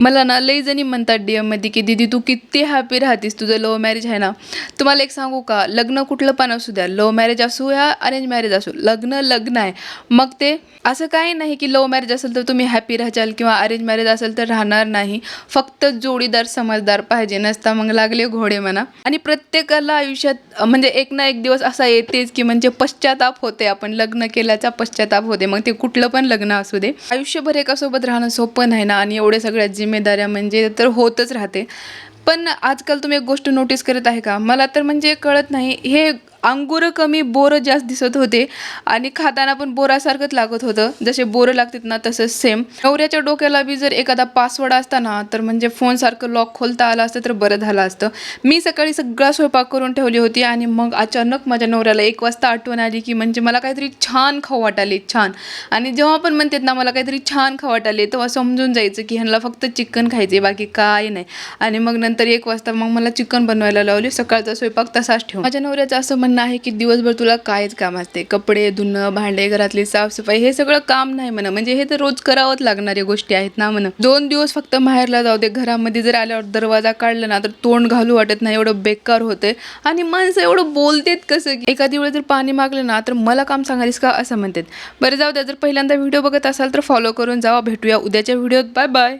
मला ना लई जणी म्हणतात DM मध्ये की दीदी तू किती हॅपी राहतीस, तुझं लव्ह मॅरेज आहे ना. तुम्हाला एक सांगू का, लग्न कुठलं पण असू द्या, लव्ह मॅरेज असू या अरेंज मॅरेज असू, लग्न लग्न आहे. मग ते असं काही नाही की लव्ह मॅरेज असेल तर तुम्ही हॅपी राहाल किंवा अरेंज मॅरेज असेल तर राहणार नाही. फक्त जोडीदार समजदार पाहिजे, नसता मग लागले घोडे म्हणा. आणि प्रत्येकाला आयुष्यात म्हणजे एक ना एक दिवस असा येतेच की म्हणजे पश्चाताप होते, आपण लग्न केल्याचा पश्चाताप होते, मग ते कुठलं पण लग्न असू दे. आयुष्यभर एकासोबत राहणं सोपं नाही ना, आणि एवढ्या सगळ्या जिम्मेदाऱ्या म्हणजे तर होतच राहते. पण आजकाल तुम्ही एक गोष्ट नोटीस करत आहे का, मला तर म्हणजे कळत नाही, हे अंगुरं कमी बोरं जास्त दिसत होते आणि खाताना पण बोरासारखंच लागत होतं. जसे बोरं लागतात ना तसंच सेम नवऱ्याच्या डोक्याला बी जर एखादा पासवर्ड असता ना, तर म्हणजे फोनसारखं लॉक खोलता आलं असतं तर बरं झालं असतं. मी सकाळी सगळा स्वयंपाक करून ठेवली होती आणि मग अचानक माझ्या नवऱ्याला 1 वाजता आठवण आली की म्हणजे मला काहीतरी छान खाऊ वाटाले, छान. आणि जेव्हा पण म्हणतात ना मला काहीतरी छान खाऊ वाटाले, तेव्हा समजून जायचं की ह्यांना फक्त चिकन खायचे, बाकी काय नाही. आणि मग नंतर 1 वाजता मग मला चिकन बनवायला लावले, सकाळचा स्वयंपाक तसाच ठेवून. माझ्या नवऱ्याचं असं म्हणणं आहे की दिवसभर तुला कायच काम असते, कपडे धुणं, भांडे, घरातली साफसफाई, हे सगळं काम नाही म्हणा, म्हणजे हे तर रोज करावंच लागणाऱ्या गोष्टी आहेत ना म्हणा. 2 दिवस फक्त माहेरला जाऊ दे, घरामध्ये जर आल्यावर दरवाजा काढला ना तर तोंड घालू वाटत नाही, एवढं बेकार होते. आणि माणसं एवढं बोलतेत कसं की एखादी वेळ जर पाणी मागलं ना तर मला काम सांगालीस का असं म्हणतात. बरं जाऊ द्या, जर पहिल्यांदा व्हिडिओ बघत असाल तर फॉलो करून जावा. भेटूया उद्याच्या व्हिडिओत. Bye bye.